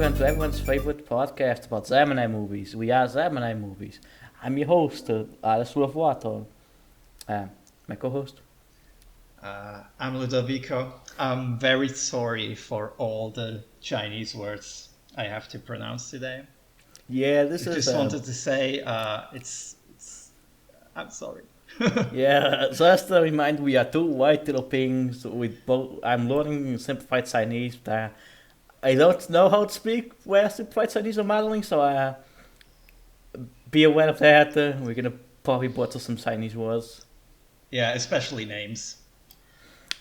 welcome to everyone's favorite podcast about Gemini movies. We are Gemini movies. I'm your host, Alice of Water. Uh, my co-host. I'm Ludovico. I'm very sorry for all the Chinese words I have to pronounce today. Yeah, this I is. just wanted to say it's I'm sorry. Yeah, just to remind, we are two white little things with both. I'm learning simplified Chinese. I don't know how to speak where simplified Chinese or modeling, so be aware of that. We're gonna probably butcher some Chinese words. Yeah, especially names.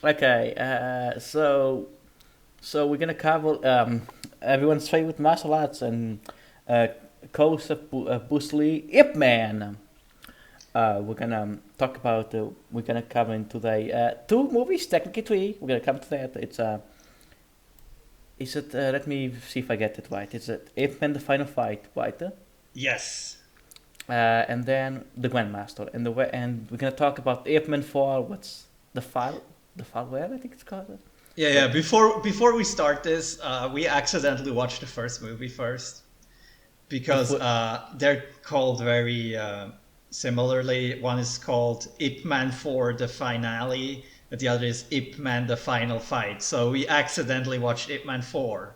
Okay, so we're gonna cover everyone's favorite martial arts and uh, course of Bruce Lee, Ip Man. We're gonna talk about. We're gonna cover in today two movies, technically three. We're gonna come to that. Is it? Let me see if I get it right. Is it Ip Man: The Final Fight, right? Yes. And then the Grandmaster, and we're gonna talk about Ip Man 4. What's the file where I think it's called. Yeah. Before we start this, we accidentally watched the first movie first because Before, they're called very similarly. One is called Ip Man 4 The Finale, and the other is Ip Man The Final Fight. So we accidentally watched Ip Man 4.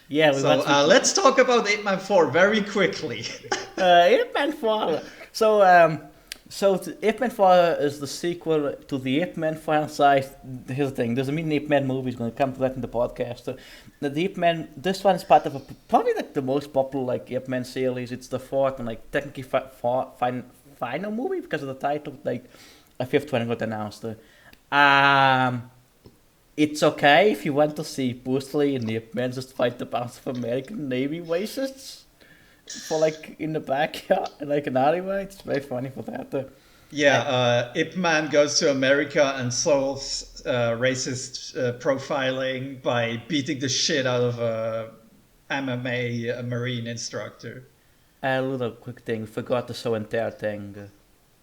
yeah, we So watched let's talk about Ip Man 4 very quickly. Ip Man 4. So Ip Man 4 is the sequel to the Ip Man franchise. Here's the thing: there's a million Ip Man movies. Going to come to that in the podcast. The Ip Man, this one is part of probably like the most popular like Ip Man series. It's the fourth and like technically final movie because of the title. Like a fifth one got announced. Um, it's okay if you want to see Bruce Lee and the Ip Man just fight a bunch of American Navy racists for like in the backyard, like an alleyway. It's very funny for that. Ip Man goes to America and solves racist profiling by beating the shit out of a MMA Marine instructor. A little quick thing, forgot the show and tell thing.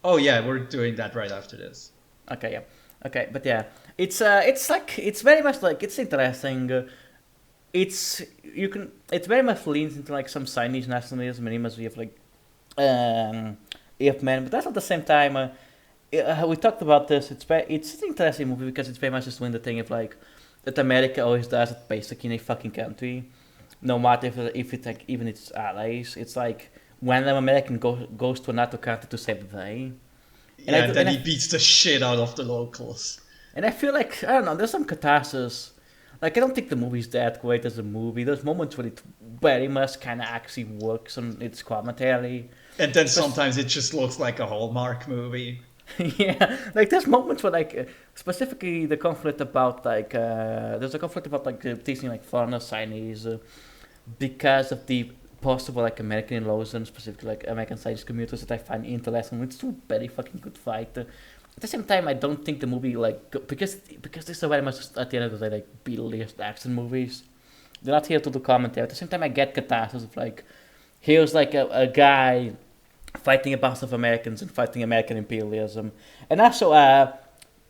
Oh yeah, we're doing that right after this. Okay, yeah, okay, but yeah, it's like it's very much like it's interesting. It's very much leans into like some Chinese nationalism and imagery of like Ip Man, but that's at the same time. We talked about this. It's an interesting movie because it's very much just doing the thing of like that America always does it basically in a fucking country, no matter if it's like even its allies. It's like when an American goes to another country to save the day. Yeah, and then he beats the shit out of the locals. And I feel like I don't know. There's some catharsis. Like I don't think the movie's that great as a movie. There's moments where it very much kind of actually works on its commentary. And then sometimes it just looks like a Hallmark movie. Yeah, like there's moments where like specifically the conflict about like there's a conflict about like teaching like foreigner Chinese because of the possible like American laws and specifically like American Chinese commuters that I find interesting. It's a very fucking good fight. At the same time, I don't think the movie like because this is very much at the end of the day like B-list action movies. They're not here to do commentary. At the same time, I get catharsis of like here's like a guy fighting a bunch of Americans and fighting American imperialism, and also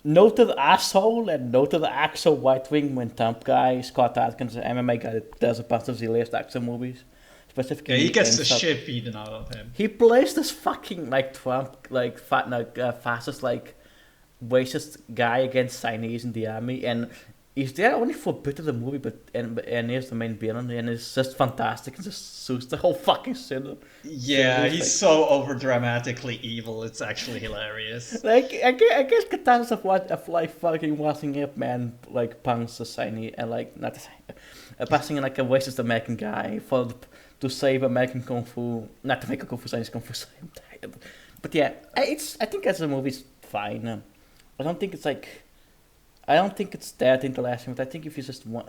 noted asshole and noted actual right wing when Trump guy Scott Adkins, an MMA guy that does a bunch of Z-list action movies. Specifically, yeah, he gets the shit beaten out of him. He plays this fucking like Trump like fastest like racist guy against Chinese in the army, and he's there only for a bit of the movie, but and he's the main villain, and it's just fantastic and just suits the whole fucking scene. Yeah, he's so over dramatically evil. It's actually hilarious. Like I guess catharsis of like fucking watching Ip Man like punch a Chinese and like not passing like a racist American guy to save American kung fu, not to make a kung fu Chinese kung fu. But yeah, I think as a movie it's fine. I don't think it's like. I don't think it's that interesting, but I think if you just want,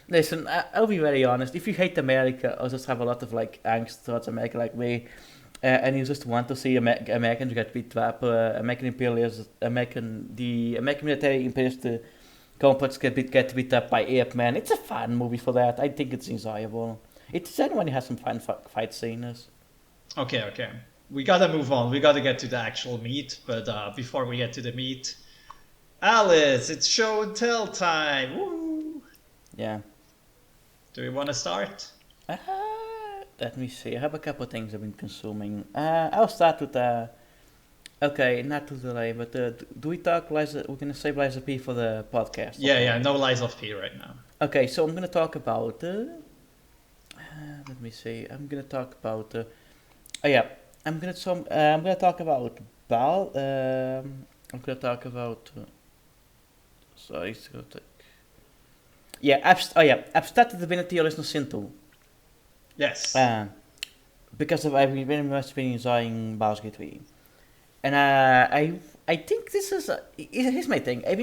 listen, I'll be very honest. If you hate America or just have a lot of like angst towards America, like me, and you just want to see Americans get beat up, American imperialism, the American military imperialist complex get beat up by Ip Man. It's a fun movie for that. I think it's enjoyable. It's genuinely has some fun fight scenes. Okay. We gotta move on. We gotta get to the actual meat, but before we get to the meat. Alice, it's show and tell time. Woo! Yeah. Do we want to start? Uh, Let me see. I have a couple of things I've been consuming. I'll start with okay, not to delay, but do we talk Liza? We're gonna save Liza P for the podcast. Yeah, no Lies of P right now. Okay, so I'm gonna talk about. Let me see. I'm gonna talk about. Oh yeah, I'm gonna talk about Bal. I'm gonna talk about. Sorry, it's gonna take. Yeah, I've started Divinity Original Sin 2. Yes. Because I've been very much been enjoying Baldur's Gate 3. And I think this is here's my thing. I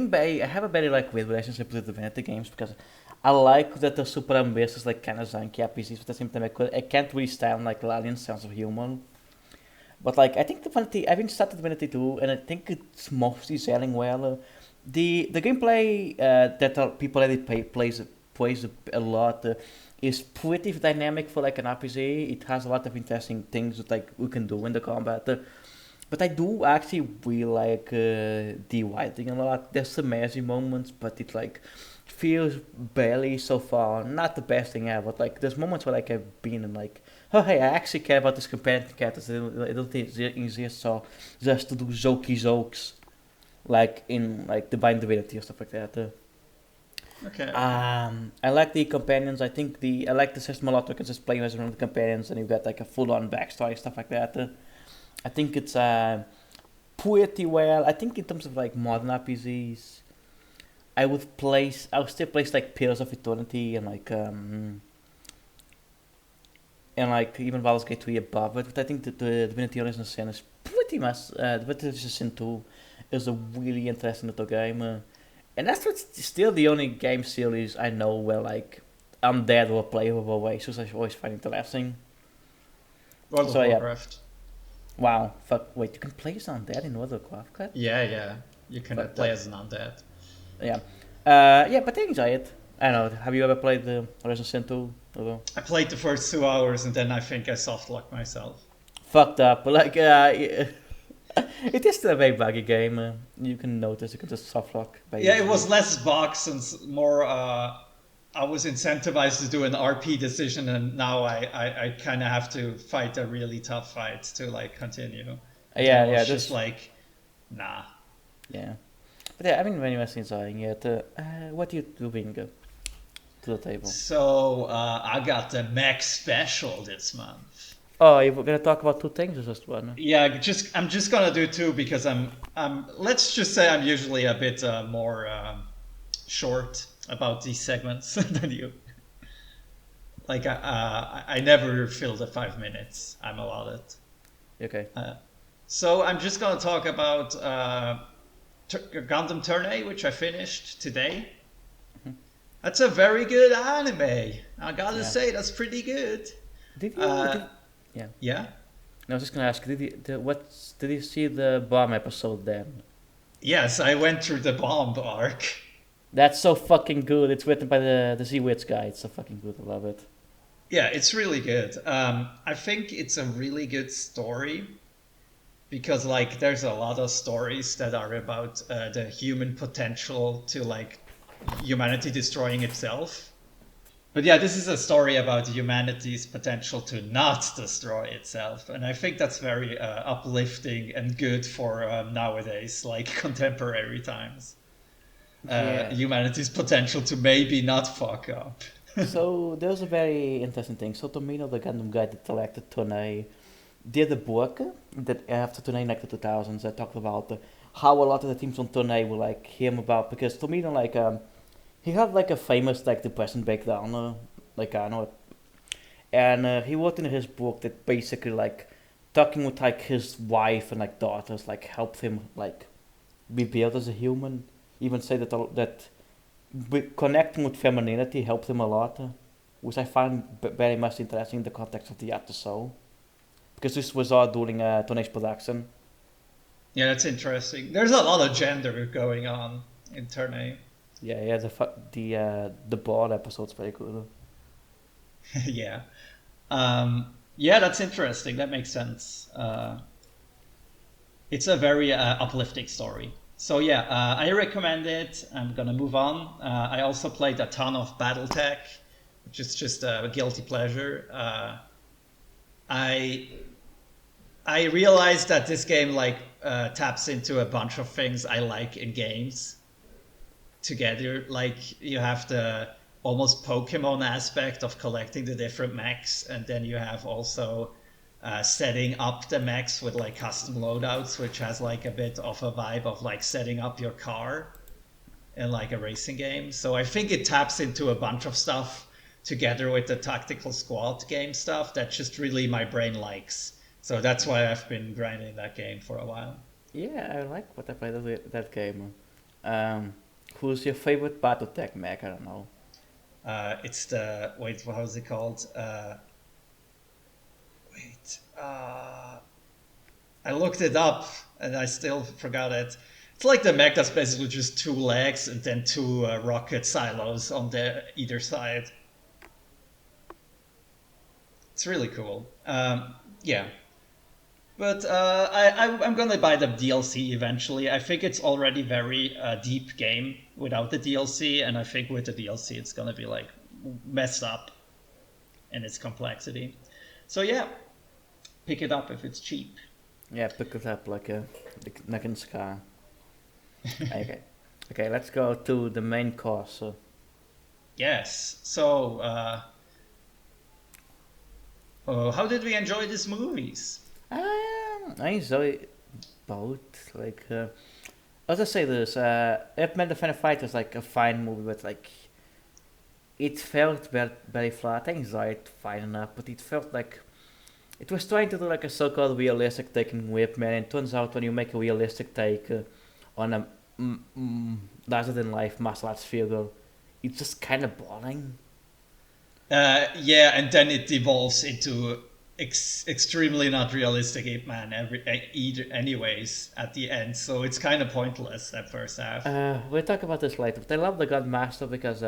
have a very like weird relationship with Divinity games because I like that the super ambitious like kind of zanky RPGs, but at the same time I can't really stand like Lalian's sense of humor. But like I think Divinity, I've been started Divinity 2, and I think it's mostly selling well. The gameplay that people already plays a lot is pretty dynamic for like an RPG. It has a lot of interesting things that like we can do in the combat. But I do actually really like the writing a lot. There's some amazing moments, but it like feels barely so far not the best thing ever. But like there's moments where like I've been and like, oh hey, I actually care about this companion characters. It don't exist so just to do jokes like in like Divine Divinity or stuff like that. Okay. I like the companions. I like the system a lot because just playing as one of the companions and you've got like a full on backstory stuff like that. I think it's pretty well. I think in terms of like modern RPGs, I would still place like Pillars of Eternity and like even Baldur's Gate 3 above it. But I think that the Divinity Original Sin is pretty much Divinity Original Sin 2 is a really interesting little game. And that's what's still the only game series I know where like undead or playable ways, which I always find interesting. World of Warcraft. Wow, fuck, wait, you can play as undead in World of Warcraft? Yeah. You can play as an undead. Yeah. Yeah, but I enjoy it. I don't know, have you ever played the Horizon Sin 2? I played the first 2 hours and then I think I soft locked myself. Fucked up, but like, it is still a very buggy game. You can notice, you can just soft lock. Yeah, it was less bugs and more, I was incentivized to do an RP decision, and now I kind of have to fight a really tough fight to like continue. Yeah, it's just like, nah. Yeah, but yeah, I mean, very much enjoying it. What do you bring to the table? So I got the Max special this month. Oh, you're gonna talk about two things or just one? Yeah, I'm just gonna do two because I'm let's just say I'm usually a bit more short about these segments than you. Like I never fill the 5 minutes I'm allotted. Okay. So I'm just gonna talk about Gundam Tournay, which I finished today. Mm-hmm. That's a very good anime. I gotta say that's pretty good. Did you? Yeah. Yeah. I was just gonna ask, did you see the bomb episode then? Yes, I went through the bomb arc. That's so fucking good. It's written by the Z-Wits guy. It's so fucking good. I love it. Yeah, it's really good. I think it's a really good story because like there's a lot of stories that are about the human potential to like humanity destroying itself. But yeah, this is a story about humanity's potential to not destroy itself. And I think that's very uplifting and good for nowadays, like contemporary times. Humanity's potential to maybe not fuck up. So there's a very interesting thing. So Tomino, the Gundam guy that selected Tournay, did a book that after Tournay like the 2000s, I talked about how a lot of the teams on Tournay were like him about, because Tomino like he had like a famous like depression breakdown, like I know, and he wrote in his book that basically like talking with like his wife and like daughters like helped him like rebuild as a human. Even say that connecting with femininity helped him a lot, which I find very much interesting in the context of the Yacht Soul, because this was all during Tonei's production. Yeah, that's interesting. There's a lot of gender going on in Tournay. Yeah, the board episode's very cool. Yeah. Yeah, that's interesting. That makes sense. It's a very uplifting story. So yeah, I recommend it. I'm gonna move on. I also played a ton of BattleTech. which is just a guilty pleasure. I I realized that this game like taps into a bunch of things I like in games together. Like you have the almost Pokemon aspect of collecting the different mechs, and then you have also setting up the mechs with like custom loadouts, which has like a bit of a vibe of like setting up your car in like a racing game. So I think it taps into a bunch of stuff together with the tactical squad game stuff that just really my brain likes. So that's why I've been grinding that game for a while. Yeah, I like what I played that game. Um, who's your favorite BattleTech mech? I don't know. It's the wait, how's it called? Wait, I looked it up and I still forgot it. It's like the mech that's basically just two legs and then two rocket silos on the either side. It's really cool. Yeah, but I'm gonna buy the DLC eventually. I think it's already very deep game without the DLC, and I think with the DLC it's gonna be like messed up in its complexity. So yeah, pick it up if it's cheap. Yeah, pick it up like in Ska. Okay, okay, let's go to the main course. Yes. So how did we enjoy these movies? I enjoy both. I'll just say this: Ip Man the Final Fight was like a fine movie, but like it felt very flat. I enjoyed it fine enough, but it felt like it was trying to do like a so-called realistic take in Whip Man, and it turns out when you make a realistic take on a larger-than-life martial arts figure, it's just kind of boring. Yeah, and then it devolves into extremely not realistic Ape Man either, anyways, at the end. So it's kind of pointless that first half. We'll talk about this later, but I love the Grandmaster because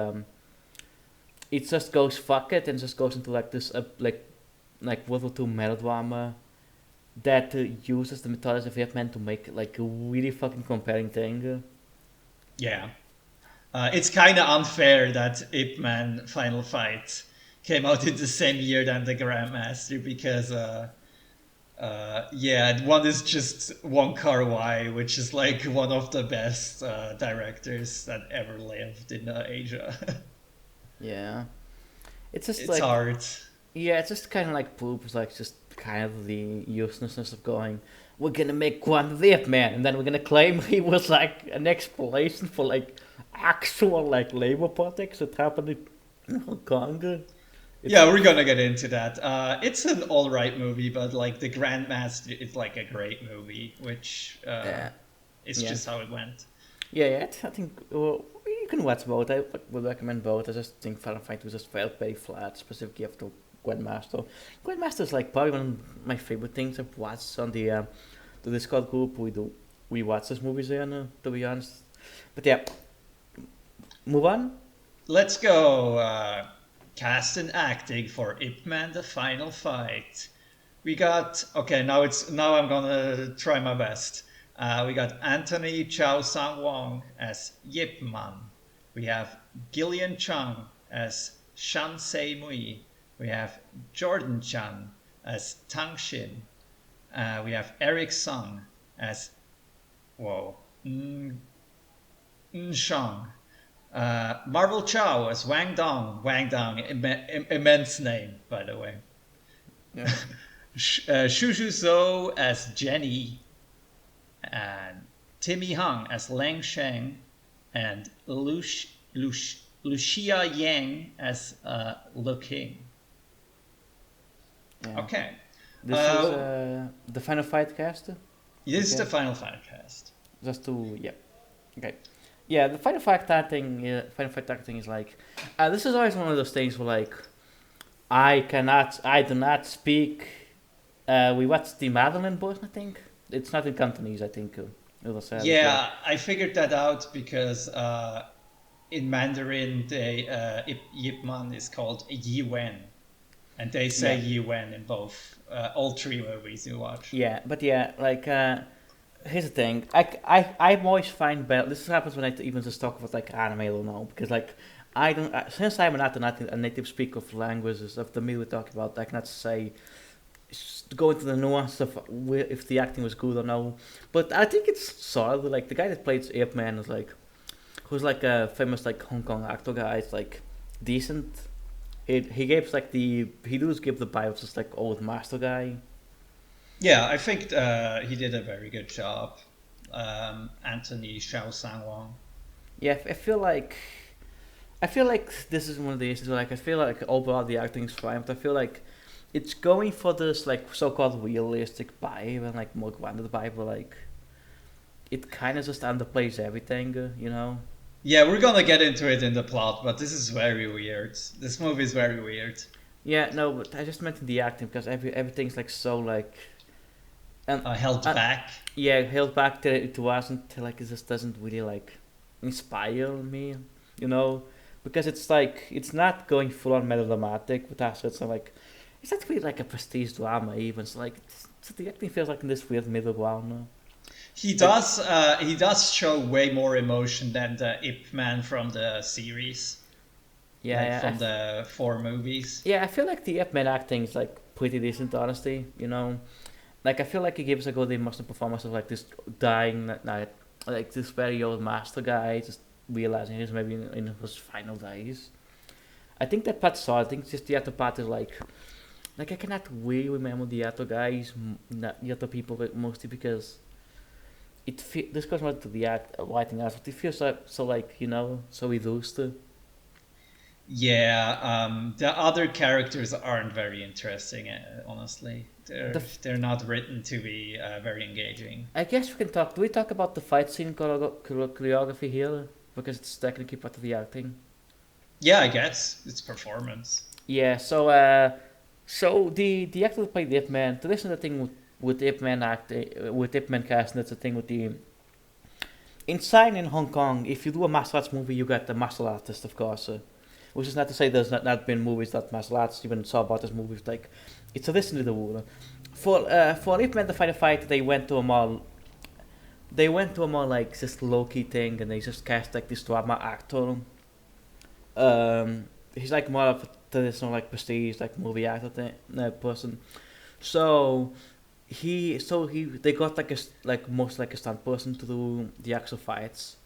it just goes fuck it and just goes into like this World War II melodrama that uses the mythology of Vietnam to make like a really fucking compelling thing. Yeah, it's kind of unfair that Ip Man Final Fight came out in the same year than the Grandmaster because yeah, one is just Wong Kar-wai, which is like one of the best directors that ever lived in Asia. Yeah, it's just It's like hard. yeah, it's just kind of like poop. It's like just kind of the uselessness of going. We're gonna make one Viet Man, and then we're gonna claim he was like an explanation for like actual like labor politics that happened in Hong Kong. It's Yeah, we're gonna get into that. It's an all right movie, but like the Grandmaster is like a great movie, which yeah, is yeah, just how it went. yeah. I think you can watch both. I would recommend both. I just think Final Fight was just felt very flat, specifically after Grandmaster. Grandmaster is like probably one of my favorite things I've watched on the Discord group. We watch these movies there, to be honest. But yeah, move on. Let's go. Cast and acting for Ip Man: The Final Fight. We got okay. Now I'm gonna try my best. We got Anthony Chow Sang Wong as Yip Man. We have Gillian Chung as Shan Se Mui. We have Jordan Chan as Tang Shin. We have Eric Sung as whoa Shang. Marvel Chow as Wang Dong. Wang Dong, immense name, by the way. Yeah. Shu Shu Zhou as Jenny. And Timmy Hung as Lang Sheng. And Lucia Yang as Lu King. Yeah. Okay. This is the Final Fight cast. This is Okay. the Final Fight cast. Just to yeah. Okay. Yeah, the Final Fight acting is like, this is always one of those things where like, I do not speak. We watched the Madeline Boys, I think. It's not in Cantonese, I think. It was Yeah, I figured that out because in Mandarin, Yip Man is called Yi Wen, and they say yeah, Yi Wen in both all three movies you watch. yeah, but yeah, like here's the thing. I always find better. This happens when I even just talk about like anime or no, because like I don't since I'm not a native speaker of languages of the me we talk about. I cannot say go into the nuance of if the acting was good or no. But I think it's solid. Like the guy that plays Ape Man is like who's like a famous like Hong Kong actor guy. It's like decent. He gives like he does give the vibes just like old master guy. Yeah, I think he did a very good job. Anthony Xiao Sang Wong. Yeah, I feel like this is one of the issues. Like I feel like overall the acting is fine, but I feel like it's going for this like so-called realistic vibe and like more grounded vibe. Where, like it kind of just underplays everything, you know. Yeah, we're gonna get into it in the plot, but this is very weird. This movie is very weird. Yeah, no, but I just mentioned the acting because everything's like so like and Held back. yeah, held back till it wasn't till like it just doesn't really like inspire me, you know, because it's like it's not going full on melodramatic, but also it's not like it's not really like a prestige drama even. So like so the acting feels like in this weird middle ground. Like He does show way more emotion than the Ip Man from the series, yeah, like yeah, from the four movies. yeah. I feel like the Ip Man acting is like pretty decent, honestly. You know, like I feel like he gives a good emotional performance of like this dying night, like this very old master guy just realizing he's maybe in his final days. I think that part's solid. I think just the other part is like I cannot really remember the other guys, not the other people, but mostly because this goes back to the writing out, but it feels so like you know so reduced. Yeah, the other characters aren't very interesting, honestly. The f- They're not written to be very engaging. I guess we can talk. Do we talk about the fight scene choreography here because it's technically part of the acting? Yeah, I guess it's performance. Yeah. So the actor who played Ip Man. So this is the thing with Ip Man with Ip Man cast. And that's the thing with the inside in Hong Kong. If you do a martial arts movie, you get the martial artist, of course. Which is not to say there's not been movies that martial arts even saw about this movie. Like it's traditionally the rule. For Ip Man to fight a fight, they went to a more like just low key thing, and they just cast like this drama actor. He's like more of a traditional like prestige like movie actor person. So he they got like like most like a stunt person to do the actual fights,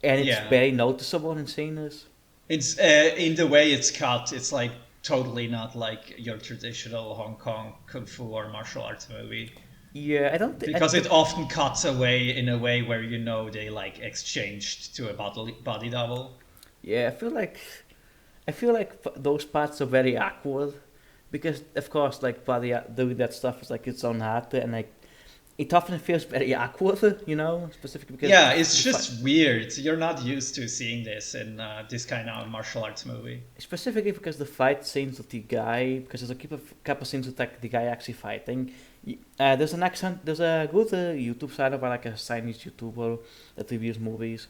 and it's Yeah, very noticeable in scenes. it's in the way it's cut. It's like totally not like your traditional Hong Kong kung fu or martial arts movie Yeah, I don't think. because it often cuts away in a way where you know they like exchanged to a body double. Yeah, I feel like those parts are very awkward because of course like body doing that stuff is like its own art and like it often feels very awkward, you know, specifically because Yeah, it's just weird. You're not used to seeing this in this kind of martial arts movie. specifically because the fight scenes with the guy because there's a couple scenes with like the guy actually fighting. There's an accent. There's a good YouTube channel by like a Chinese YouTuber that reviews movies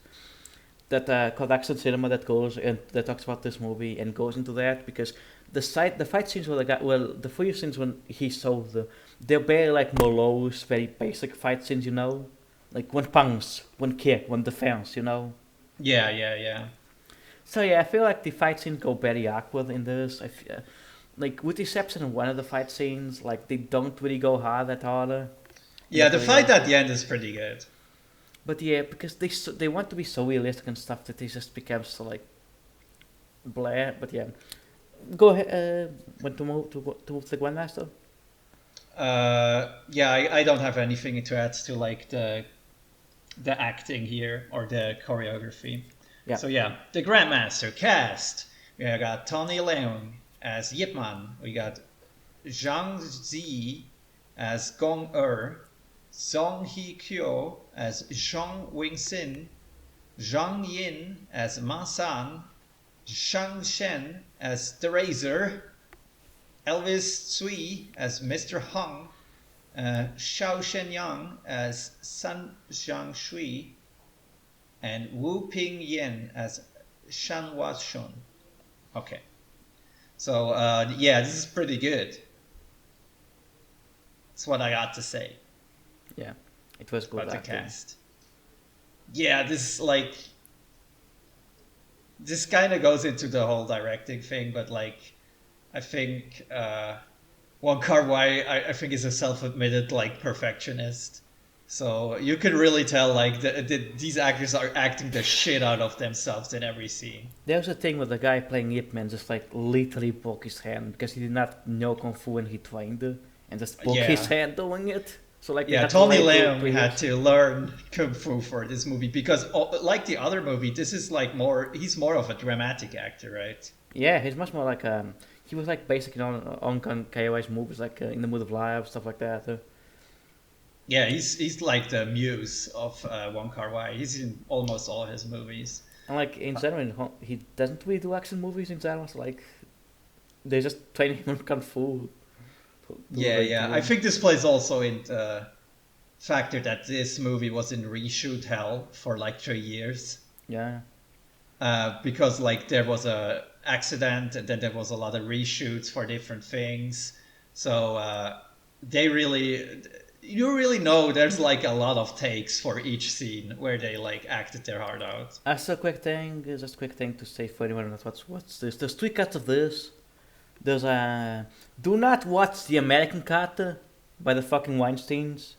that called Accent Cinema that goes and that talks about this movie and goes into that because the fight scenes where the guy the fight scenes when he saw they're very like morose, very basic fight scenes, you know, like one punch, one kick, one defense, you know. Yeah, yeah, yeah. So yeah, I feel like the fight scenes go very awkward in this. Like with the exception of one of the fight scenes, like they don't really go hard at all. Yeah, Not the really. fight at the end is pretty good. But yeah, because they want to be so realistic and stuff that they just become so like blah. But yeah, go ahead. Want to move to the grandmaster? Yeah, I don't have anything to add to like the acting here or the choreography. Yeah, So yeah, the Grandmaster cast. We got Tony Leung as Yip Man. We got Zhang Zi as Gong Er, Song Hee Kyo as Zhong Wing Sin, Zhang Yin as Ma San, Shang Shen as the Razor, Elvis Tsui as Mr. Hung, Xiao Shenyang as San Jiang Shui, and Wu Ping Yen as Shan Hua Shun. Okay, so yeah, this is pretty good. That's what I got to say yeah, it was good about the acting. cast. Yeah, this is like this kind of goes into the whole directing thing, but like, I think Wong Kar-wai, I think, is a self-admitted like perfectionist. So you can really tell like these actors are acting the shit out of themselves in every scene. There's a thing with the guy playing Ip Man just like literally broke his hand because he did not know Kung Fu when he trained and just broke his Yeah. hand doing it. So like Yeah, Tony Leung had to learn kung fu for this movie because, like the other movie, this is like more. He's more of a dramatic actor, right? Yeah, he's much more like he was like basically on KOI's movies like In the Mood of Life, stuff like that. Yeah, he's like the muse of Wong Kar-wai. He's in almost all his movies. And like in general, he doesn't really do action movies in general. So like they just train him in kung fu. Yeah. I think this plays also in the factor that this movie was in reshoot hell for like 3 years. Yeah. Because like there was a accident and then there was a lot of reshoots for different things. So they really, you really know there's like a lot of takes for each scene where they like acted their heart out. Just a quick thing to say for anyone that what's this. There's 3 cuts of this. There's do not watch the American cut by the fucking Weinsteins.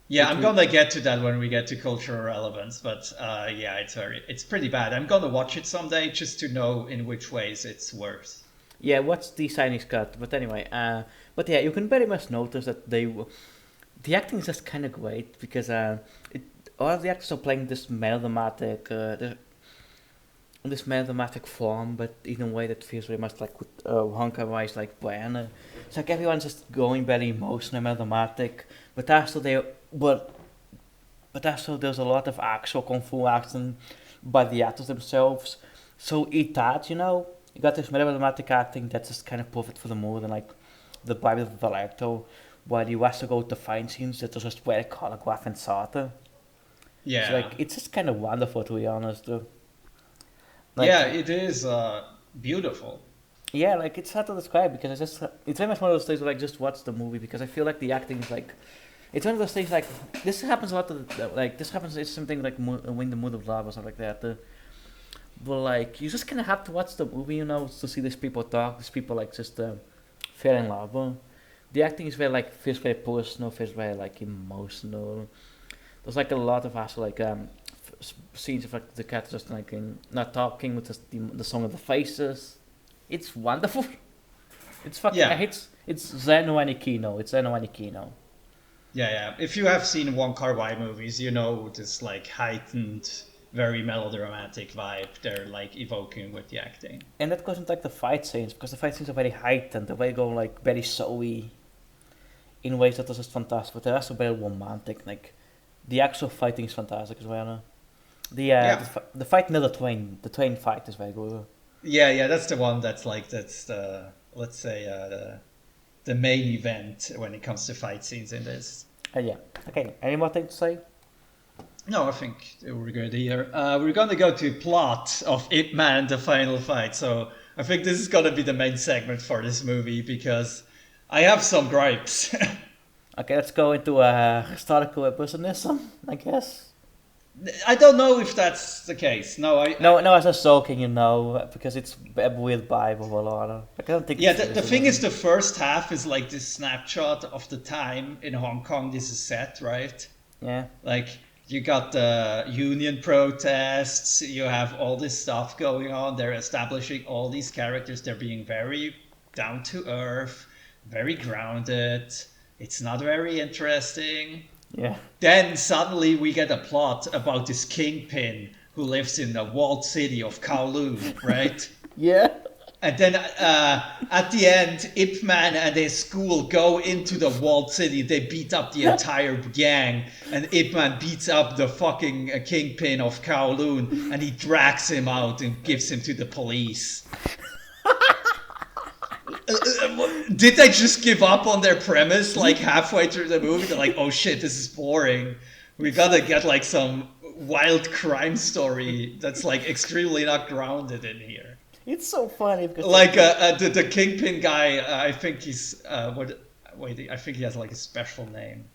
Yeah, I'm gonna get to that when we get to cultural relevance, but yeah, it's pretty bad. I'm gonna watch it someday just to know in which ways it's worse. Yeah, what's the Chinese cut? But anyway, but yeah, you can very much notice that the acting is just kind of great because all of the actors are playing this melodramatic, form, but in a way that feels very much like with Wong Kar-wai's like brand. It's like everyone's just going very emotional, melodramatic, but also there's a lot of actual kung fu action by the actors themselves. So it adds, you got this melodramatic acting that's just kind of perfect for the mood and like the vibe of the director, while you also go to fight scenes that are just very choreographed and thought. Yeah. So like it's just kind of wonderful to be honest. Like, yeah, it is beautiful. Yeah, like it's hard to describe because it's very much one of those things where like just watch the movie because I feel like the acting is like it's one of those things like this happens a lot it's something like Win the Mood of Love or something like that. But like you just kind of have to watch the movie, to see these people talk, these people like just fall in love. The acting is very like feels very personal, feels very like emotional. There's like a lot of also like scenes of like the cat just like not talking with just the song of the faces. It's wonderful. It's fucking it's Zeno Kino. It's Zeno Kino. Yeah. If you have seen Wong Kar-wai movies, you know this like heightened, very melodramatic vibe they're like evoking with the acting. And that goes into like the fight scenes because the fight scenes are very heightened. They go like very showy in ways that are just fantastic. But they're also very romantic. Like the actual fighting is fantastic as well. The fight near the train fight is very good. Yeah, that's the one that's the let's say the main event when it comes to fight scenes in this. Yeah. Okay. Any more things to say? No, I think we're good here. We're gonna go to plot of Ip Man: The Final Fight. So I think this is gonna be the main segment for this movie because I have some gripes. Okay, let's go into historical personism, I guess. I don't know if that's the case. No, No, I was just joking, because it's a weird vibe of a lot of. Like, I don't think. Yeah, the thing is, the first half is like this snapshot of the time in Hong Kong this is set, right? Yeah. Like you got the union protests, you have all this stuff going on. They're establishing all these characters. They're being very down to earth, very grounded. It's not very interesting. Yeah. Then suddenly we get a plot about this kingpin who lives in the walled city of Kowloon, right? Yeah. And then at the end, Ip Man and his school go into the walled city. They beat up the entire gang. And Ip Man beats up the fucking kingpin of Kowloon. And he drags him out and gives him to the police. Did they just give up on their premise like halfway through the movie? They're like, oh shit, this is boring. We gotta get like some wild crime story that's like extremely not grounded in here. It's so funny because like the kingpin guy, I think he's I think he has like a special name.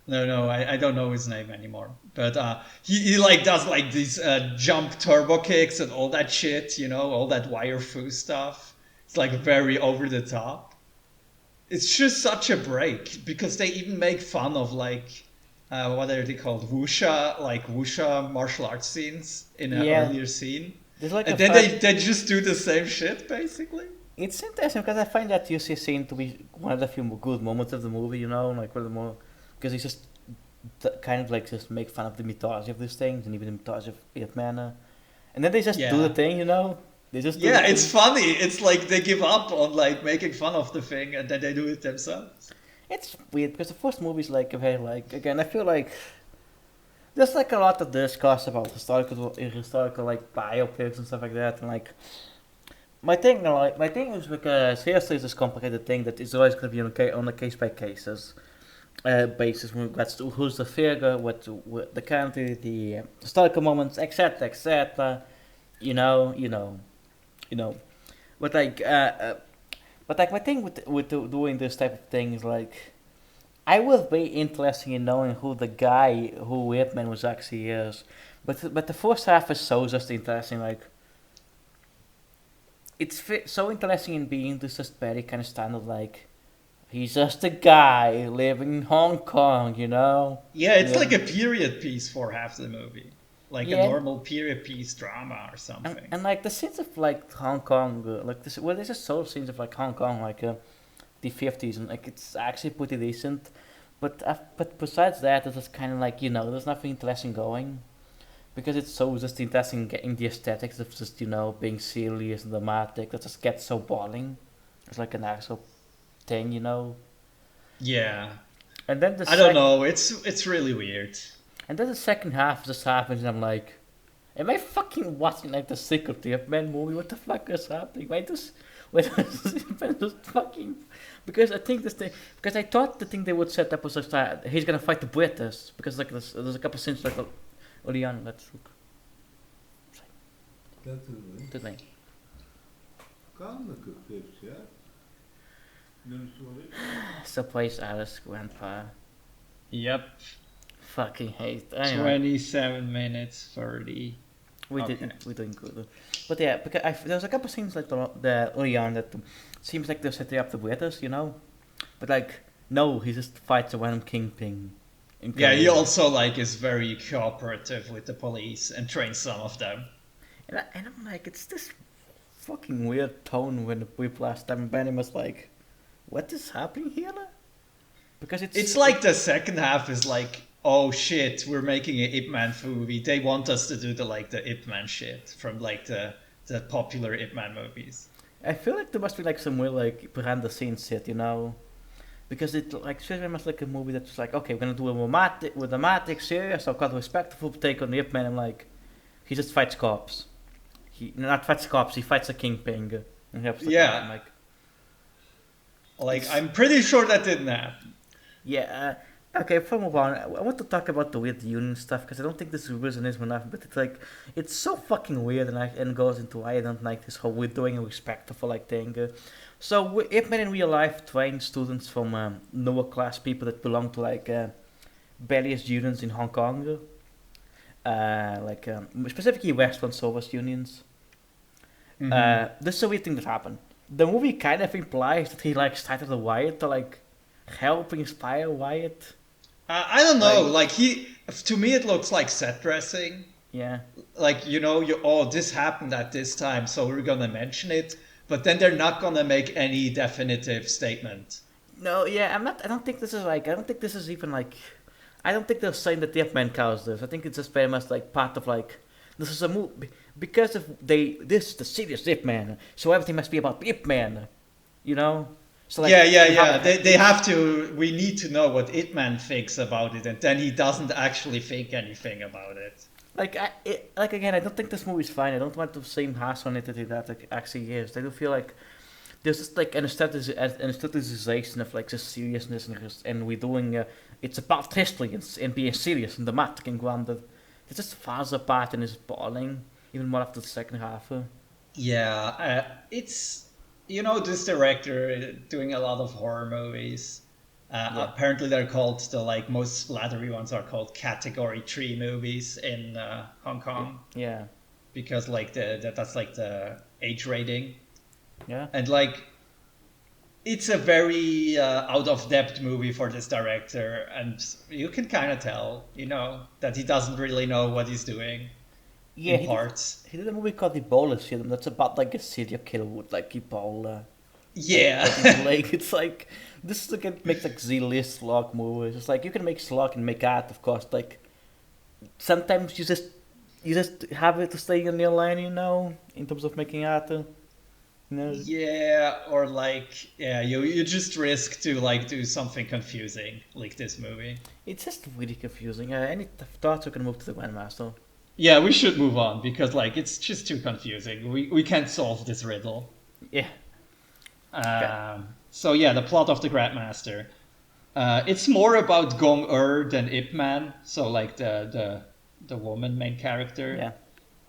No, I don't know his name anymore. But he like does like these jump turbo kicks and all that shit, all that wire fu stuff. It's like very over the top. It's just such a break because they even make fun of like what are they called? Wuxia martial arts scenes in an Yeah, earlier scene. there's like And a then fun. they just do the same shit basically. It's interesting because I find that you see scene to be one of the few good moments of the movie, like where the more because he's just kind of like just make fun of the mythology of these things and even the mythology of Ip Man, and then they just do the Yeah. thing. They just do the Yeah, it's thing. funny. It's like they give up on like making fun of the thing and then they do it themselves. It's weird because the first movie is like a very like again. I feel like there's like a lot of discourse about historical like biopics and stuff like that, and like my thing is because history is this complicated thing that is always going to be on a case by cases basis when regards to who's the figure, what the country, the historical moments, etc., etc. You know, you know, you know. But like, my thing with doing this type of thing is like, I was very interested in knowing who the guy who Whitman was actually is. But the first half is so just interesting. Like, so interesting in being this just very kind of standard like. He's just a guy living in Hong Kong. Yeah, it's Yeah. like a period piece for half the movie. Like a Yeah, normal period piece drama or and, something. and like the scenes of like Hong Kong, like this, well, there's just so scenes of like Hong Kong, like the 50s, and like it's actually pretty decent. But besides that, it's just kind of like there's nothing interesting going because it's so just interesting getting the aesthetics of just being serious and dramatic that just gets so boring. It's like an actual thing. Yeah. And then the I don't sec, know. It's really weird. and then the second half just happens, and I'm like, am I fucking watching like the Secret of Man movie? What the fuck is happening? Why does just fucking? Because I think this thing. Because I thought the thing they would set up was just that he's gonna fight the British. Because like there's a couple scenes like early on. Let's look. Tudo bem. Tudo bem. Calma que eu quero fechar. Não estou a ler. Surprise Alice grandpa. Yep. Fucking hate. Anyway, 27 minutes 30. Okay. we're doing good. But yeah, because there's a couple scenes like the early on that seems like they're setting up the British. But like no, he just fights a random kingpin. In Yeah, he Korea. also like is very cooperative with the police and trains some of them. And I'm like, it's this fucking weird tone when we last time Benny was like, what is happening here? Because It's like the second half is like, oh shit, we're making an Ip Man movie. They want us to do the Ip Man shit from like the popular Ip Man movies. I feel like there must be like some weird like behind the scenes shit. Because it like feels very much like a movie that's like, okay, we're gonna do a dramatic, serious, or quite respectful take on the Ip Man. And like, he just fights cops. He not fights cops. He fights a kingpin. And helps the cop. I'm Yeah, like, like I'm pretty sure that didn't happen. yeah. Okay, before we move on, I want to talk about the weird union stuff because I don't think this is reasonism enough, but it's like it's so fucking weird and goes into why I don't like this whole we're doing a respectful like thing. So Ip Man in real life trained students from lower class people that belong to like various unions in Hong Kong, specifically restaurant service unions. This is a weird thing that happened. The movie kind of implies that he like started a riot to like help inspire riot. I don't know. Like, To me, it looks like set dressing. yeah. Like this happened at this time, so we're gonna mention it. But then they're not gonna make any definitive statement. No, yeah, I'm not. I don't think this is like. I don't think this is even like. I don't think they're saying that the Ip Man caused this. I think it's just very much like part of like. This is a movie because of this is the serious Ip Man, so everything must be about Ip Man, you know. So like, Yeah. They have to. We need to know what Ip Man thinks about it, and then he doesn't actually think anything about it. like again, I don't think this movie's fine. I don't want the same harsh on it that it actually is. I do feel like there's just like an aestheticization of like just seriousness and we're doing it's about history and being serious and dramatic and grounded. It just falls apart and is boring even more after the second half. Yeah, it's this director doing a lot of horror movies. Yeah. Apparently, they're called the like most slattery ones are called Category 3 movies in Hong Kong Yeah. because like that's like the age rating, Yeah. and like it's a very out of depth movie for this director, and you can kind of tell, that he doesn't really know what he's doing Yeah, in parts. he did a movie called Ebola Syndrome. That's about like a serial killer with like Ebola. Like Yeah. got his leg. It's like this is like it makes like Z-list slog movies. It's like you can make slog and make art, of course. Like sometimes you just have it to stay in your lane, in terms of making art. You know, Yeah, or like you just risk to like do something confusing like this movie. it's just really confusing. Any thoughts we can move to the grandmaster? Yeah, we should move on because like it's just too confusing. We can't solve this riddle. Yeah. Okay. So yeah, the plot of the Grandmaster. It's more about Gong Er than Ip Man. So like the woman main character, Yeah.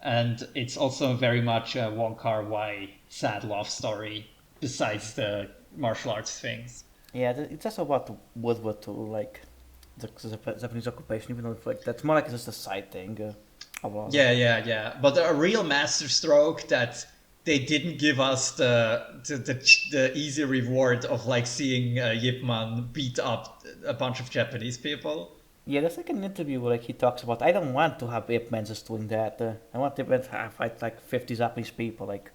and it's also very much a Wong Kar-wai sad love story. Besides the martial arts things. Yeah. It's just about World War II, like the Japanese occupation. Even though it's like that's more like just a side thing. Overall. Yeah. But a real masterstroke that they didn't give us the easy reward of like seeing Yip Man beat up a bunch of Japanese people. Yeah, there's like an interview where like he talks about I don't want to have Ip Man just doing that. I want Ip Man to fight like 50 Japanese people. Like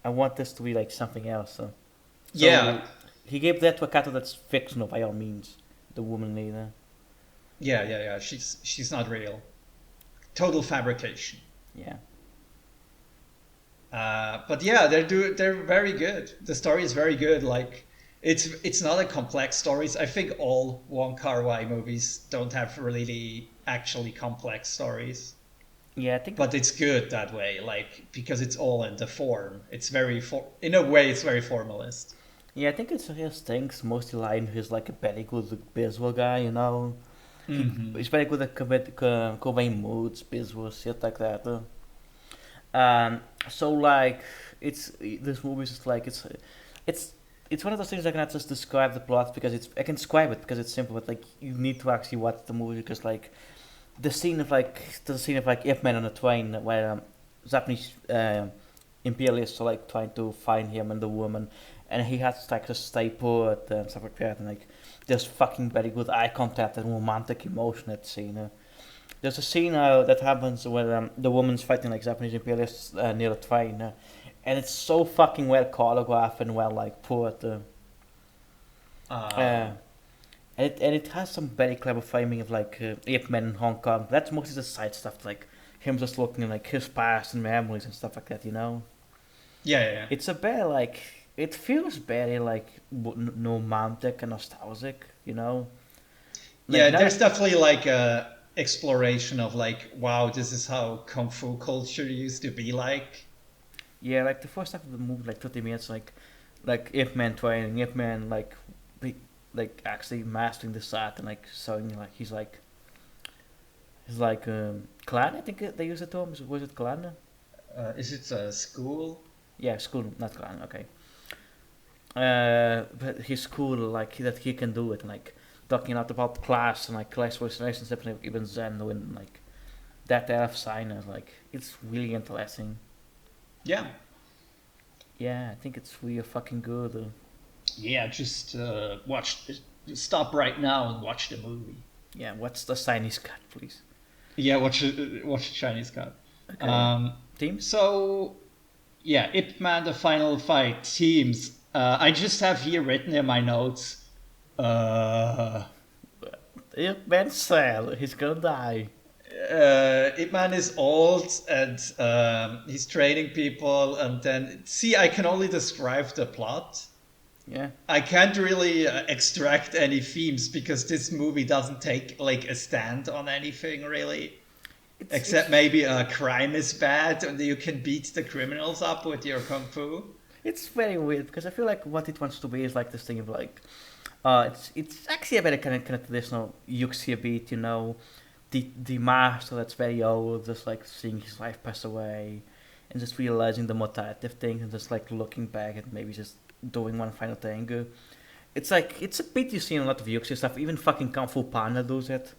I want this to be like something else. So Yeah, he gave that to a character that's fictional by all means. The woman leader. yeah. She's not real. Total fabrication. Yeah. But yeah, they're very good. The story is very good. Like it's not a complex stories. I think all Wong Kar-wai movies don't have really actually complex stories. Yeah, I think. But it's good that way, like because it's all in the form. It's in a way, it's very formalist. Yeah, I think it's his things mostly lie in he's like a very good visual guy. He's very good at conveying moods, visuals, shit like that. So like it's this movie is just like it's it's one of those things I cannot just describe the plot because I can describe it because it's simple, but like you need to actually watch the movie because like the scene of like Ip Man on a train where Japanese imperialists are like trying to find him and the woman, and he has to like just stay put and stuff like that, and like there's fucking very good eye contact and romantic emotion at the scene. There's a scene that happens where the woman's fighting like Japanese imperialists near the train, and it's so fucking well choreographed and well like put. And it has some very clever framing of like Ip Man in Hong Kong. That's mostly the side stuff, like him just looking at like his past and memories and stuff like that. Yeah. It's a very like it feels very like romantic and nostalgic. Like, Yeah, now- there's definitely like a exploration of like, wow, this is how kung fu culture used to be like. Yeah, like the first half of the movie, like 30 minutes, like Ip Man training, Ip Man like actually mastering the art and like showing like he's like clan. I think they use the term. Was it clan? Is it a school? Yeah, school, not clan. Okay. But his school, like that he can do it, and like talking a lot about class and like class relationships and even Zen and like that type of sign is like it's really interesting. Yeah. Yeah, I think it's really fucking good. Yeah, just stop right now and watch the movie. Yeah, what's the Chinese cut, please? Yeah, watch the Chinese cut. Okay. Teams? So, yeah, Ip Man, the final fight teams. I just have here written in my notes. Ip Man sad. He's gonna die. Ip Man is old and he's training people, and then I can only describe the plot. Yeah. I can't really extract any themes because this movie doesn't take like a stand on anything really. Except maybe crime is bad and you can beat the criminals up with your kung fu. It's very weird because I feel like what it wants to be is like this thing of like, it's actually a very kind of traditional Yuxia beat, the master that's very old, just like seeing his life pass away, and just realizing the mortality of things and just like looking back and maybe just doing one final thing. It's like it's a bit you see in a lot of Yuxi stuff. Even fucking Kung Fu Panda does it.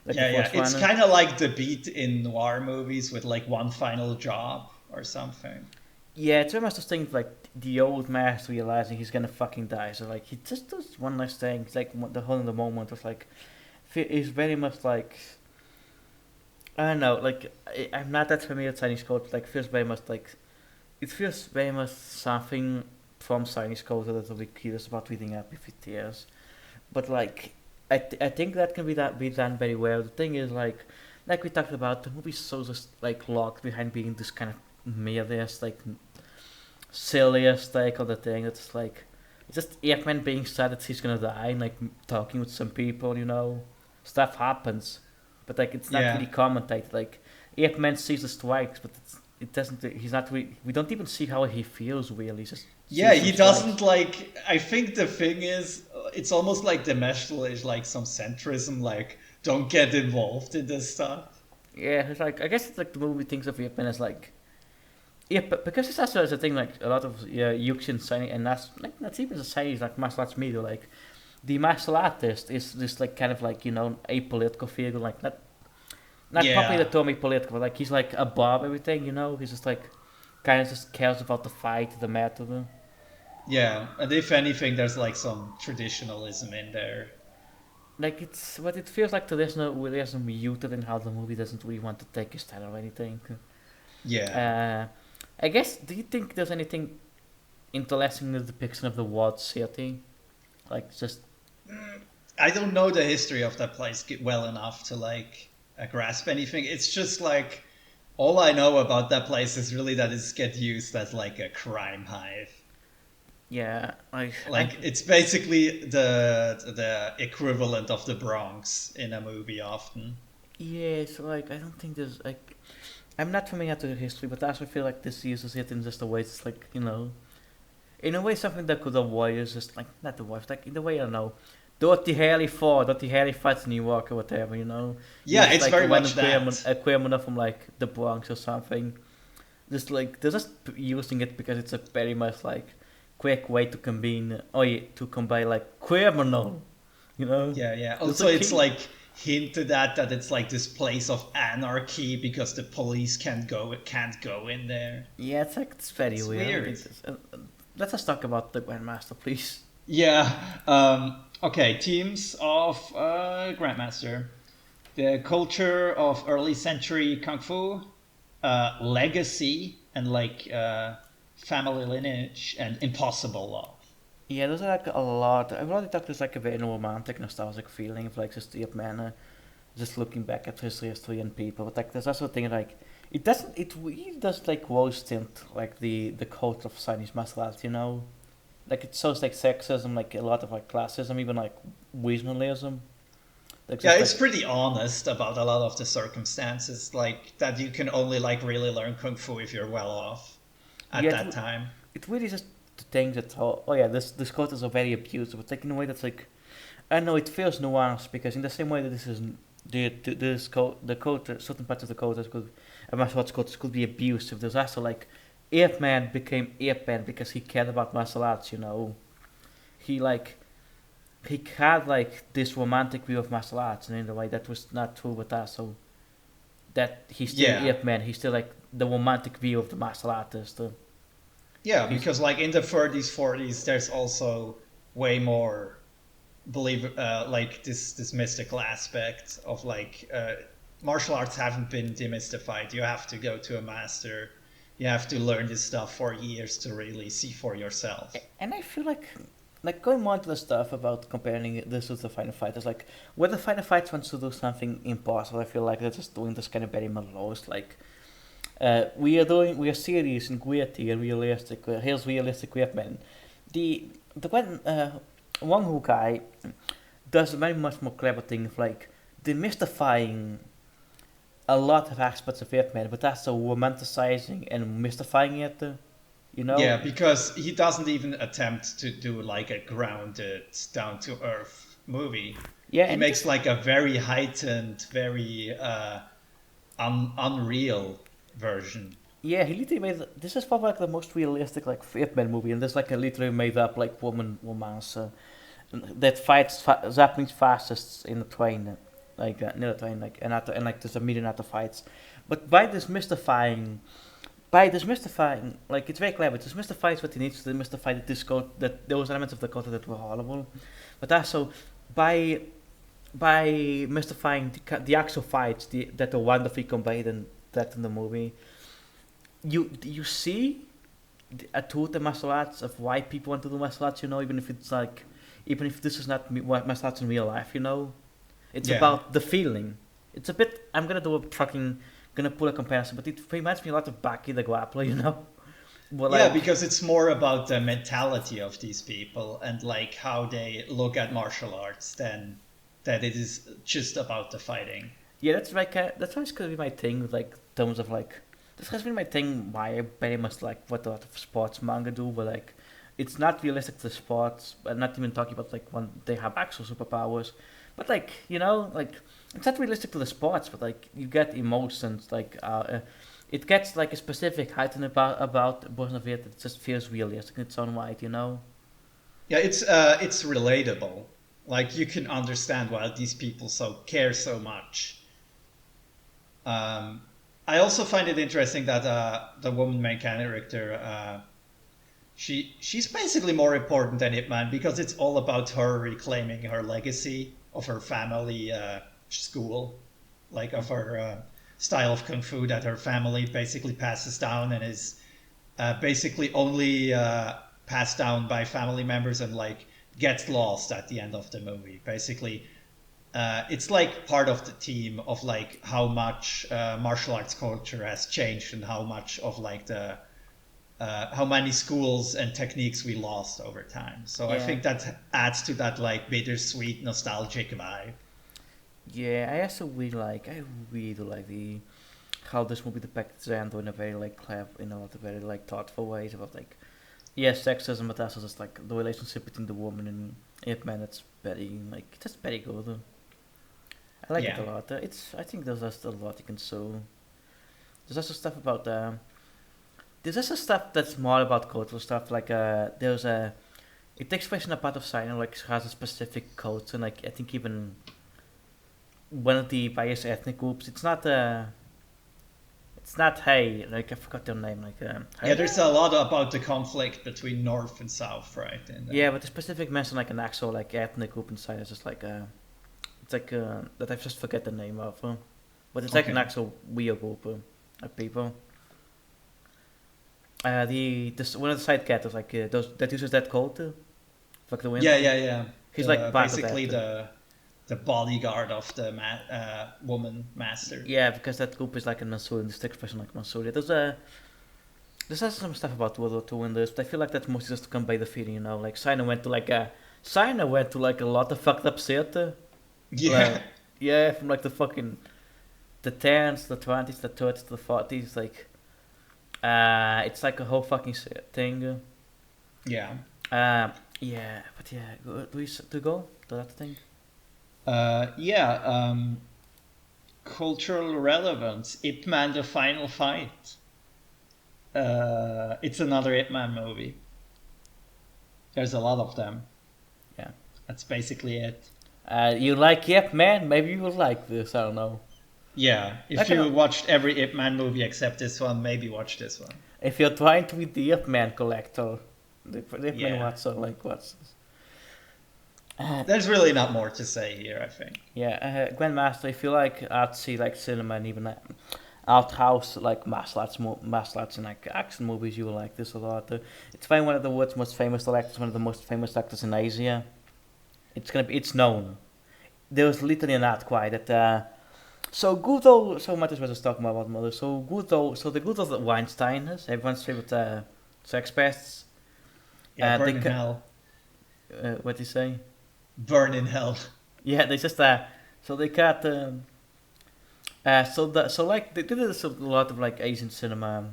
Like Yeah, the yeah. first It's one. kind of like the beat in noir movies with like one final job or something. Yeah, it's very much this thing of, like the old master realizing he's gonna fucking die. So like he just does one last thing. It's like the whole of the moment was like, is very much like I don't know. Like I'm not that familiar with Chinese code. But, like feels very much like it feels very much something from Chinese code that I'll be curious about reading up if it is. But like I think that can be done very well. The thing is like we talked about, the movie's so just like locked behind being this kind of murderous, like silliest take of the thing. It's like it's just Eggman being sad that he's gonna die and like talking with some people, stuff happens, but like it's not Yeah. really commentated. Like Eggman sees the strikes, but it doesn't. He's not. We don't even see how he feels really. He just Yeah, sees he some strikes. doesn't like. I think the thing is, it's almost like the Meshtal is like some centrism, like, don't get involved in this stuff. Yeah, it's like I guess it's like the movie thinks of Eggman as like yeah, but because it's also a thing like a lot of Yuxian signing and that's even societies like martial arts media like the martial artist is just like kind of like a political figure like not properly the Yeah, term political but like he's like above everything he's just like kind of just cares about the fight the method. yeah. And if anything, there's like some traditionalism in there. Like it's what it feels like there's no muted in how the movie doesn't really want to take a stand or anything. Yeah. uh I guess do you think there's anything interesting in the depiction of the walled city like just I don't know the history of that place well enough to like grasp anything. It's just like all I know about that place is really that it's get used as like a crime hive. yeah, Like it's basically the equivalent of the Bronx in a movie often. yeah. So like, I don't think there's like, I'm not familiar to the history, but I also feel like this uses it in just a way. It's like in a way something that could avoid is just like not the wife, like in the way I don't know. Dirty Harry fights New York or whatever, Yeah, Just it's like very one much that. criminal from like the Bronx or something. Just like they're just using it because it's a very much like quick way to combine. Oh yeah, to combine like criminal, you know. Yeah, yeah. It's Also, like it's like hinted at that it's like this place of anarchy because the police can't go in there. yeah, it's very It's weird. I don't weird. think let us talk about the Grandmaster, please. Yeah. Okay. Teams of Grandmaster. The culture of early century kung fu, legacy, and like family lineage and impossible love. Yeah, there's like a lot. I really thought there's like a very romantic, nostalgic feeling of like just the man, just looking back at history and people. But like there's also a thing like it doesn't. It really does like roast tint like the culture of Chinese martial arts. Like it shows like sexism, like a lot of like classism, even like regionalism. Like Yeah, just it's like pretty honest about a lot of the circumstances, like that you can only like really learn kung fu if you're well off at yeah, that time. it really just the thing that oh yeah this cultures are very abusive, but like in a way that's like I don't know it feels nuanced because in the same way that this is the culture certain parts of the culture could martial arts cultures could be abusive. There's also like Ape Man became Ape Man because he cared about martial arts. He like he had like this romantic view of martial arts, and in a way that was not true with us. So that he's still Yeah, Ape Man. He's still like the romantic view of the martial artist. yeah, He's because like in the 30s, 40s, there's also way more like this mystical aspect of like martial arts haven't been demystified. You have to go to a master. You have to learn this stuff for years to really see for yourself. and I feel like going more into the stuff about comparing this with the Final Fighters, like when the Final Fighters wants to do something impossible, I feel like they're just doing this kind of very mellows. Like we are serious and gritty and realistic. Here's realistic equipment. The Wang Hu guy does a very much more clever thing of like demystifying a lot of aspects of Earthman, but also romanticizing and mystifying it. You know? Yeah, because he doesn't even attempt to do like a grounded, down to earth movie. Yeah, He and makes like a very heightened, very unreal version. Yeah, he literally made. This is probably like the most realistic like Ip Man movie, and there's like a literally made up like woman romance that fights Japanese fascists in the train, near the train, like and like there's a million other fights, but by dismystifying, like it's very clever. It dismystifies what he needs to demystify that those elements of the culture that were horrible, but also by mystifying the actual fights that are wonderfully conveyed in the movie. You see a truth in martial arts of why people want to do martial arts. Even if it's like, even if this is not martial arts in real life. It's Yeah. about the feeling. It's a bit. I'm gonna pull a comparison, but it reminds me a lot of Baki the Grappler. Well, Yeah, because it's more about the mentality of these people and like how they look at martial arts than that it is just about the fighting. yeah, that's always gonna be my thing with like terms of like. This has been my thing why I very much like what a lot of sports manga do, but like it's not realistic to sports, but not even talking about like when they have actual superpowers. But like, like it's not realistic to the sports, but like you get emotions, like it gets like a specific height about a version of it that just feels realistic in its own right. Yeah, it's relatable. Like you can understand why these people care so much. Um, I also find it interesting that the woman main character, she's basically more important than Ip Man because it's all about her reclaiming her legacy of her family school, like of her style of kung fu that her family basically passes down and is basically only passed down by family members and like gets lost at the end of the movie. Basically, it's like part of the theme of like how much martial arts culture has changed and how much of like the how many schools and techniques we lost over time. So I Yeah. think that adds to that like bittersweet nostalgic vibe. Yeah, I really do like the how this movie depicts Zando in a very like clever, in a lot of very like thoughtful ways about like, yes, sexism, but also just like the relationship between the woman and Ip Man. It's very like just very good. I like it Yeah. a lot. I think there's just a lot you can show. There's also stuff about there's also stuff that's more about cultural stuff. Like there's a it takes place in a part of China like has a specific culture. And, like I think even one of the various ethnic groups. It's not Hey, like I forgot their name. Like Yeah, Hai. there's a lot about the conflict between North and South, right? And Yeah, but the specific mention like an actual like ethnic group inside is just like it's like that I just forget the name of. But it's like an okay. actual weird group of people. One of the side characters like those that uses that code like the wind. Yeah, yeah, yeah. He's like part of Basically that. the bodyguard of the woman master. Yeah, because that group is like in Mansouri, this expression like Mansouri. There's also some stuff about World War Two in this, but I feel like that's mostly just to convey the feeling. Like China went to like a lot of fucked up shit. Yeah, Like yeah, from like the tens, the 20s, the 30s, the 40s, like it's like a whole fucking thing. yeah. Yeah, but yeah, do you to go to that thing? Yeah. Cultural relevance. Ip Man: The Final Fight. It's another Ip Man movie. There's a lot of them. Yeah. That's basically it. You like Yep Man? Maybe you will like this. I don't know. Yeah. If Like you watched every Ip Man movie except this one, maybe watch this one. if you're trying to be the Yep Man collector, the Yep Man Yeah. watcher, like what's There's really not more to say here, I think. yeah, Grandmaster. If you like artsy like cinema and even art house like martial arts and like action movies, you will like this a lot. It's by one of the world's most famous actors, one of the most famous actors in Asia. It's known. There was literally an outcry that so Gudo, so much as we're just talking about mother. So Gudo, so the Gudo that Weinstein has everyone's favorite sex pests. Yeah, They burn in hell. what do you say? Burn in hell. Yeah, they just so they got so like they did this a lot of like Asian cinema.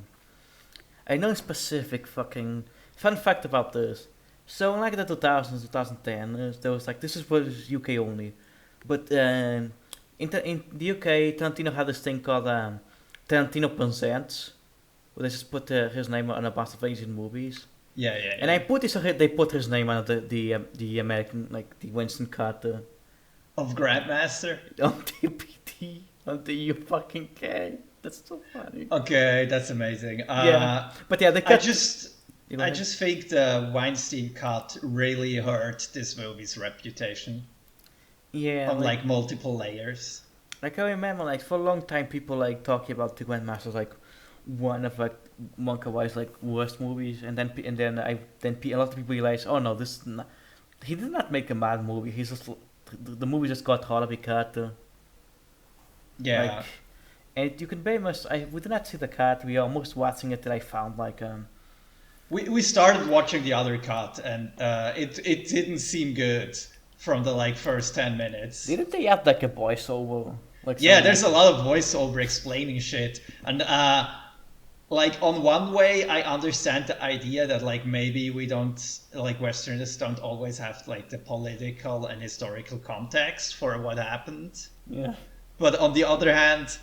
I know specific fucking fun fact about this. So in like the 2000s, 2010, there was like this was UK only, but in the UK, Tarantino had this thing called Tarantino Presents, where they just put his name on a bunch of Asian movies. Yeah, yeah. And I put this, they put his name on the American, like the Winston Carter Of Grandmaster? on the on the fucking K. That's so funny. Okay, that's amazing. Yeah, but yeah, they I cut. just think the Weinstein cut really hurt this movie's reputation Yeah, on like multiple layers. like I remember, like for a long time, people like talking about the Grandmaster as like one of like Wonka Wai's like worst movies, and then a lot of people realize, oh no, this is not, he did not make a bad movie. He's just the movie just got harder because Yeah. like, and you can very much. We did not see the cut. We are almost watching it, and I found like We started watching the other cut, and it didn't seem good from the like first 10 minutes. didn't they add like a voiceover? Like Yeah, something there's a lot of voiceover explaining shit, and like on one way, I understand the idea that like maybe we don't like Westerners don't always have like the political and historical context for what happened. Yeah. But on the other hand,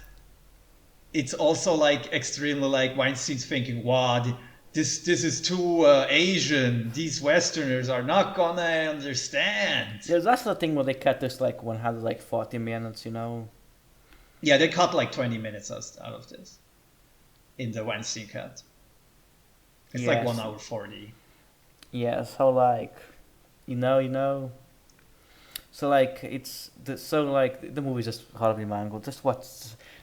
it's also like extremely like Weinstein's thinking, wow, this is too Asian. These Westerners are not gonna understand. There's also the thing where they cut this like 140 minutes, you know. Yeah, they cut like 20 minutes out of this in the Weinstein cut. It's like Yes. 1 hour 40. Yeah, so like, you know. So like the movie's just horribly mangled. Just watch.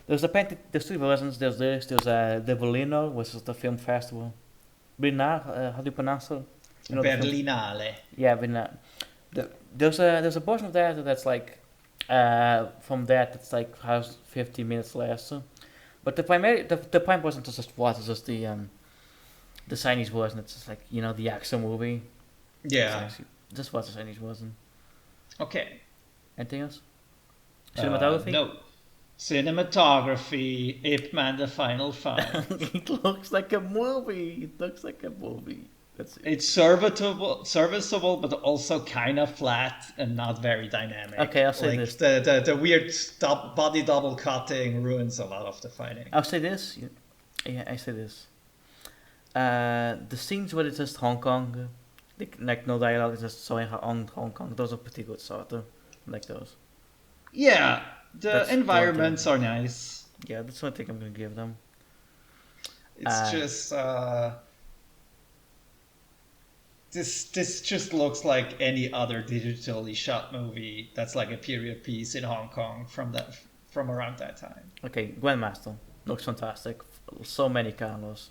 There's two versions. There's the Berliner, which is the film festival. Berliner, how do you pronounce it? You know, the film- Berlinale. Yeah, Berliner. There's a version of that that's like, from that it's like has 50 minutes less. But the prime version to just watch is just the Chinese version. It's just like, you know, the action movie. Yeah. Just watch the Chinese version. Okay. Anything else? Cinematography? No. Cinematography, Ip Man the Final Fight. It looks like a movie. That's it. It's serviceable, but also kind of flat and not very dynamic. Okay, I'll say like this. The weird body double cutting ruins a lot of the fighting. I'll say this. Yeah, I say this. The scenes where it's just Hong Kong, like no dialogue, it's just showing Hong Kong. Those are pretty good, sort of. Like those. Yeah, the That's environments are nice. Yeah, that's one thing I'm gonna give them. It's just this just looks like any other digitally shot movie that's like a period piece in Hong Kong from around that time. Okay, Grandmaster looks fantastic. So many colors.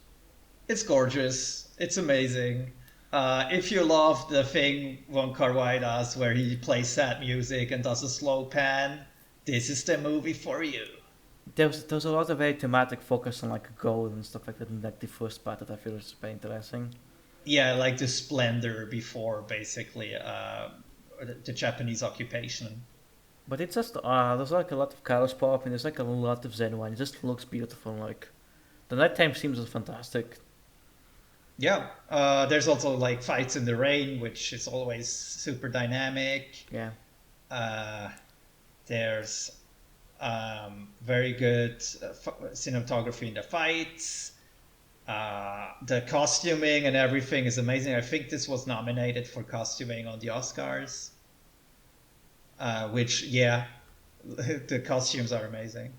It's gorgeous. It's amazing. If you love the thing Wong Kar-wai does where he plays sad music and does a slow pan, this is the movie for you. There's a lot of very thematic focus on like gold and stuff like that in like the first part that I feel is very interesting. Yeah, like the splendor before basically the Japanese occupation. But it's just there's like a lot of colors popping. There's like a lot of genuine. It just looks beautiful. Like the nighttime scenes are fantastic. Yeah, there's also like fights in the rain, which is always super dynamic. Yeah. There's very good cinematography in the fights. The costuming and everything is amazing. I think this was nominated for costuming on the Oscars. Which, yeah, the costumes are amazing.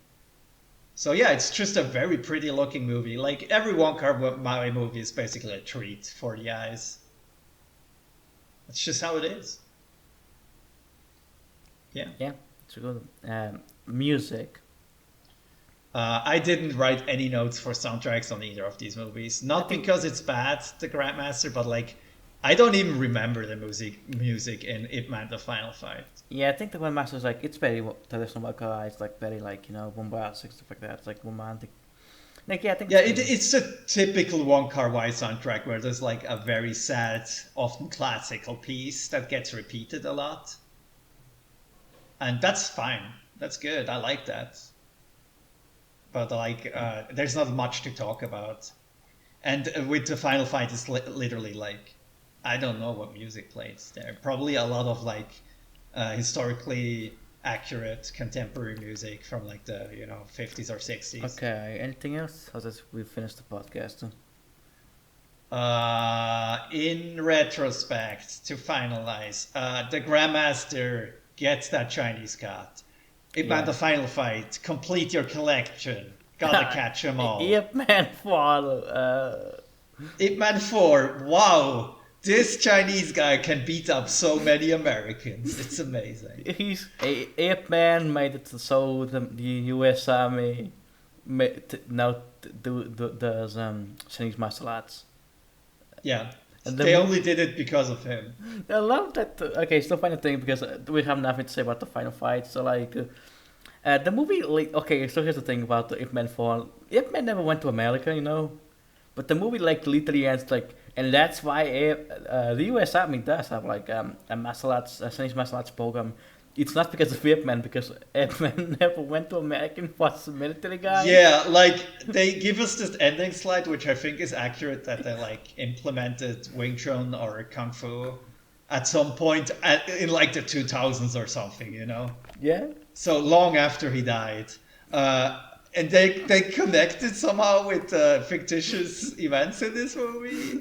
So yeah, it's just a very pretty looking movie. Like every Wong Kar-wai movie is basically a treat for the eyes. It's just how it is. Yeah. Yeah, it's good. Music. I didn't write any notes for soundtracks on either of these movies. Not because it's bad, The Grandmaster, but like I don't even remember the music in Ip Man the Final Fight. Yeah, I think the Grandmaster is like, it's very traditional Waka. It's like very like, you know, bombastic stuff like that. It's like romantic. Like yeah, I think. Yeah, it's a typical Wong Kar-wai soundtrack where there's like a very sad, often classical piece that gets repeated a lot, and that's fine. That's good. I like that. But like, there's not much to talk about, and with the Final Fight, it's literally like, I don't know what music plays there. Probably a lot of like historically accurate contemporary music from like the 50s or 60s. Okay, anything else? Or just we finished the podcast? In retrospect, to finalize, the Grandmaster gets that Chinese cat. Ip Man, the final fight. Complete your collection. Gotta catch them all. Ip Man 4. Ip Man 4. Wow. This Chinese guy can beat up so many Americans. It's amazing. Ip Man made it so the U.S. Army now does Chinese martial arts. Yeah. And they only did it because of him. I love that. Okay, still funny thing because we have nothing to say about the final fight. So like, the movie. Like, okay, so here's the thing about the Ip Man 4. Ip Man never went to America, but the movie like literally ends like, and that's why the U.S. Army does have like a Chinese martial arts program. It's not because of Ip Man, because Ip Man never went to America and was a military guy. Yeah, like they give us this ending slide, which I think is accurate, that they like implemented Wing Chun or Kung Fu at some point in like the 2000s or something, Yeah. So long after he died. And they connected somehow with fictitious events in this movie.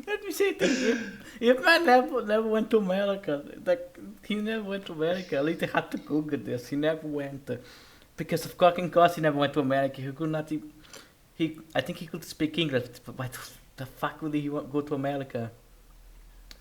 Let me say it. Ip Man never went to America. Like, he never went to America. At least I had to Google this. He never went. Because of cooking course, he never went to America. He could not. I think he could speak English, but why the fuck would he go to America?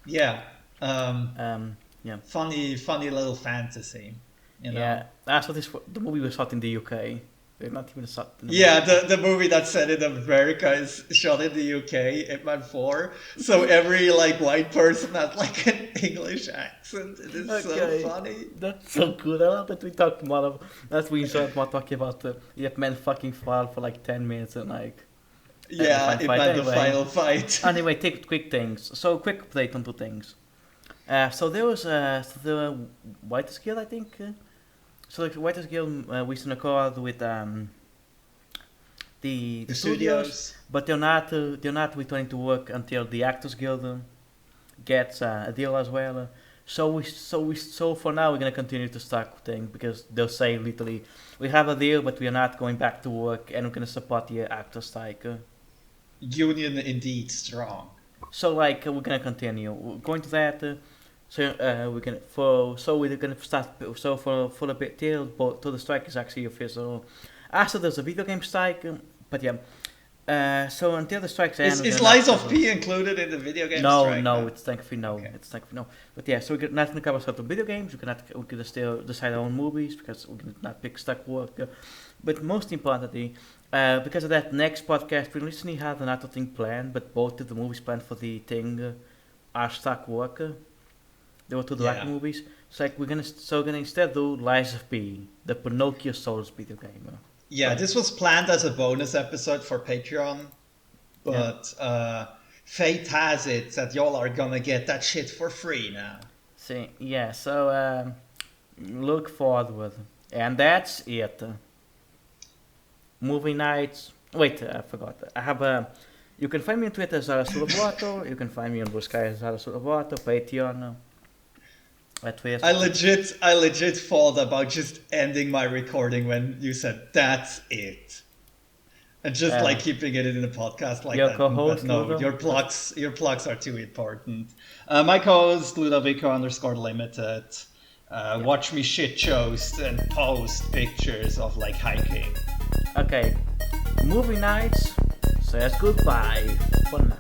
Yeah. Yeah. Funny little fantasy. Yeah. Also, the movie was shot in the UK. They're not even shot. Yeah, the movie that's set in America is shot in the UK, Ip Man 4. So every like white person has like an English accent. It is so funny. That's so good. I love that we talked more. That's we enjoyed more talking about the Ip Man fucking fall for like 10 minutes and like. Yeah, Ip Man the final fight. Anyway, take quick things. So quick update on two things. So there was the Writers Guild, I think. So like the Writers Guild reached an accord with the studios, but they're not returning to work until the Actors Guild gets a deal as well. So for now we're gonna continue to start thing because they'll say literally we have a deal, but we are not going back to work, and we're gonna support the actors strike. Union indeed strong. So like we're gonna continue. We're going to that. We're gonna start. So for a bit till the strike is actually official. After there's a video game strike, but yeah. So until the strikes end, is Lies of P included in the video game strike? No, it's thankfully no. Okay. It's thankfully no. But yeah, so we're not gonna cover certain video games. We're gonna still decide our own movies because we're gonna not pick stuck work. But most importantly, because of that, next podcast we recently have another thing planned, but both of the movies planned for the thing are stuck work. There were two black movies. So like we're gonna instead do Lies of P, the Pinocchio Souls video game. Yeah, this was planned as a bonus episode for Patreon, but fate has it that y'all are gonna get that shit for free now. See, yeah. So look forward, and that's it. Movie nights. Wait, I forgot. I have you can find me on Twitter as Zarasulavato. You can find me on Blue Sky as Zarasulavato. Patreon. I legit thought about just ending my recording when you said that's it, and just like keeping it in the podcast like that. Co-host, but no, your plugs are too important. My co-host Ludovico_limited. Watch me shit shows and post pictures of like hiking. Okay, movie nights says goodbye for now.